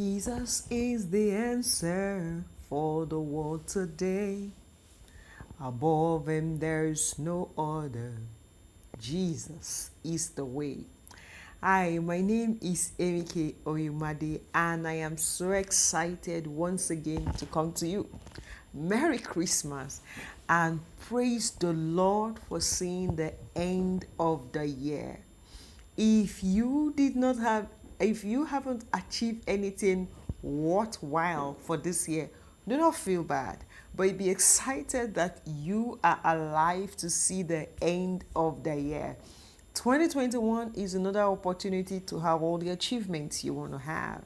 Jesus is the answer for the world today. Above him there is no other. Jesus is the way. Hi, my name is Emike Oyumade and I am so excited once again to come to you. Merry Christmas and praise the Lord for seeing the end of the year. If you did not have, if you haven't achieved anything worthwhile for this year, do not feel bad, but be excited that you are alive to see the end of the year. 2021 is another opportunity to have all the achievements you want to have.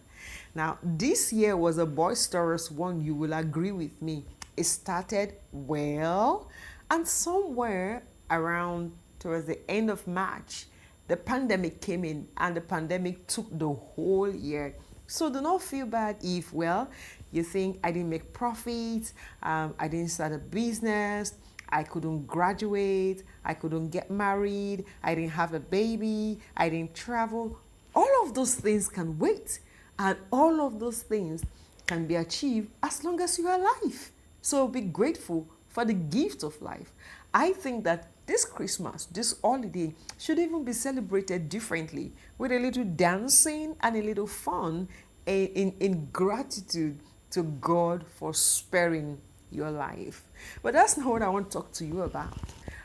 Now, this year was a boisterous one, you will agree with me. It started well, and somewhere around towards the end of March, the pandemic came in and the pandemic took the whole year. So do not feel bad if, well, you think I didn't make profits, I didn't start a business, I couldn't graduate, I couldn't get married, I didn't have a baby, I didn't travel. All of those things can wait, and all of those things can be achieved as long as you are alive. So be grateful for the gift of life. I think that this Christmas, this holiday, should even be celebrated differently with a little dancing and a little fun in gratitude to God for sparing your life. But that's not what I want to talk to you about.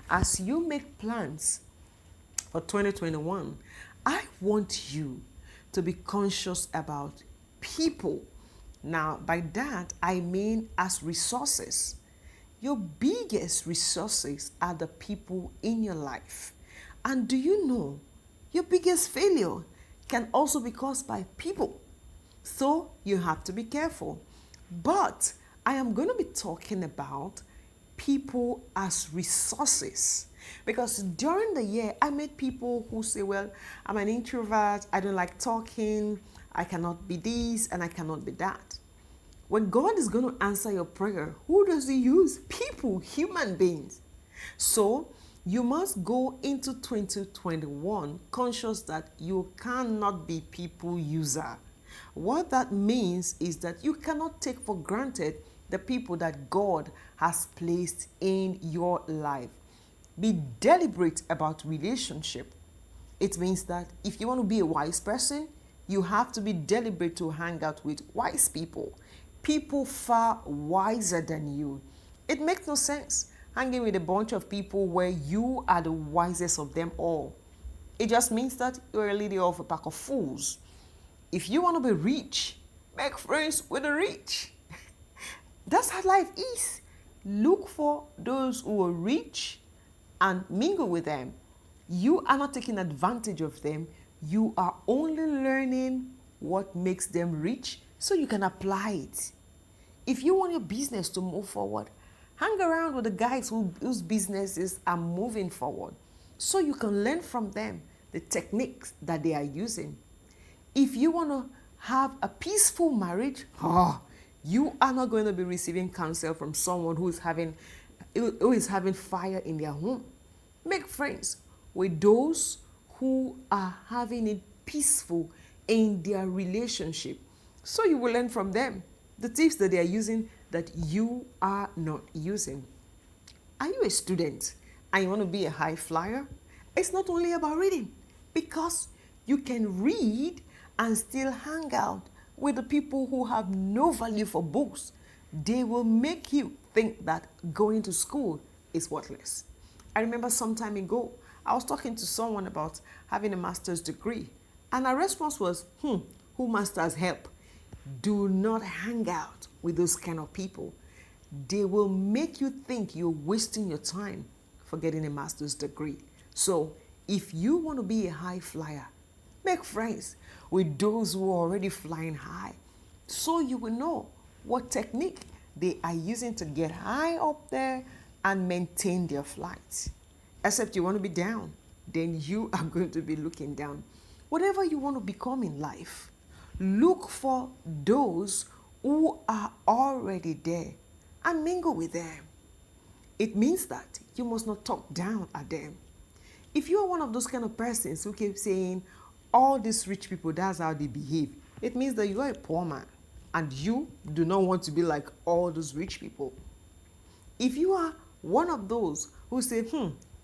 As you make plans for 2021, I want you to be conscious about people. Now, by that, I mean as resources. Your biggest resources are the people in your life. And do you know your biggest failure can also be caused by people? So you have to be careful. But I am going to be talking about people as resources. Because during the year, I met people who say, well, I'm an introvert, I don't like talking, I cannot be this, and I cannot be that. When God is going to answer your prayer, who does He use? People, human beings. So you must go into 2021 conscious that you cannot be people user. What that means is that you cannot take for granted the people that God has placed in your life. Be deliberate about relationship. It means that if you want to be a wise person, you have to be deliberate to hang out with wise people. People far wiser than you. It makes no sense hanging with a bunch of people where you are the wisest of them all. It just means that you're a leader of a pack of fools. If you want to be rich, make friends with the rich. That's how life is. Look for those who are rich and mingle with them. You are not taking advantage of them. You are only learning what makes them rich so you can apply it. If you want your business to move forward, hang around with the guys whose businesses are moving forward so you can learn from them the techniques that they are using. If you want to have a peaceful marriage, you are not going to be receiving counsel from someone who is having fire in their home. Make friends with those who are having it peaceful in their relationship. So you will learn from them the tips that they are using that you are not using. Are you a student and you want to be a high flyer? It's not only about reading, because you can read and still hang out with the people who have no value for books. They will make you think that going to school is worthless. I remember some time ago, I was talking to someone about having a master's degree, and our response was, who masters help? Do not hang out with those kind of people. They will make you think you're wasting your time for getting a master's degree. So if you want to be a high flyer, make friends with those who are already flying high so you will know what technique they are using to get high up there and maintain their flight. Except you want to be down, then you are going to be looking down. Whatever you want to become in life, look for those who are already there and mingle with them. It means that you must not talk down at them. If you are one of those kind of persons who keep saying, all these rich people, that's how they behave, It means that you are a poor man and you do not want to be like all those rich people. If you are one of those who say,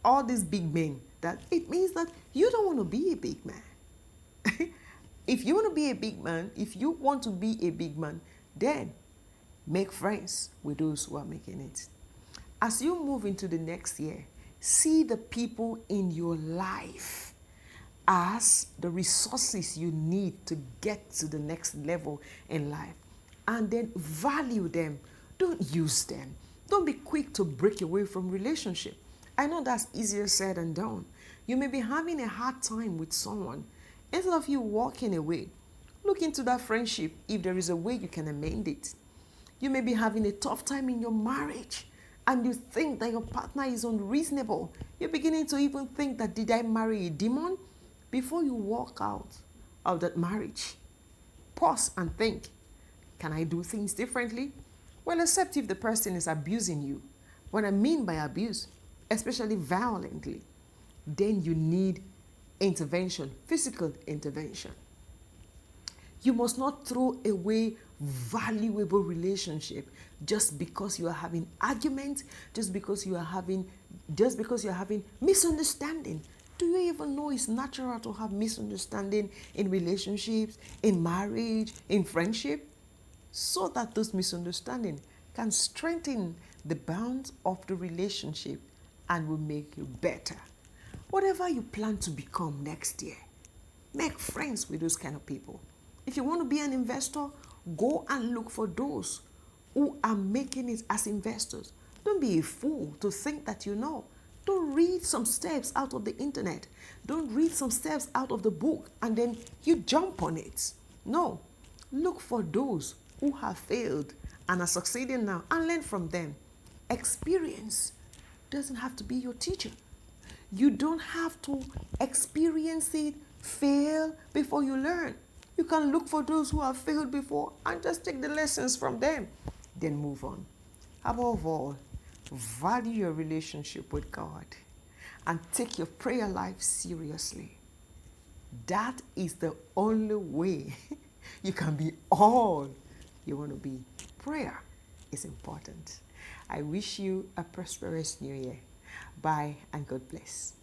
all these big men, that it means that you don't want to be a big man. If you want to be a big man, if you want to be a big man, then make friends with those who are making it. As you move into the next year, see the people in your life as the resources you need to get to the next level in life. And then value them. Don't use them. Don't be quick to break away from relationship. I know that's easier said than done. You may be having a hard time with someone. Instead of you walking away, look into that friendship if there is a way you can amend it. You may be having a tough time in your marriage and you think that your partner is unreasonable. You're beginning to even think that, did I marry a demon? Before you walk out of that marriage, pause and think, can I do things differently? Well, except if the person is abusing you. What I mean by abuse, especially violently, then you need intervention, physical intervention. You must not throw away valuable relationship just because you are having arguments, just because you are having misunderstanding. Do you even know it's natural to have misunderstanding in relationships, in marriage, in friendship? So that those misunderstandings can strengthen the bonds of the relationship and will make you better. Whatever you plan to become next year, make friends with those kind of people. If you want to be an investor, go and look for those who are making it as investors. Don't be a fool to think that you know. Don't read some steps out of the internet. Don't read some steps out of the book and then you jump on it. No. Look for those who have failed and are succeeding now and learn from them. Experience doesn't have to be your teacher. You don't have to experience it, fail before you learn. You can look for those who have failed before and just take the lessons from them, then move on. Above all, value your relationship with God and take your prayer life seriously. That is the only way you can be all you want to be. Prayer is important. I wish you a prosperous new year. Bye and God bless.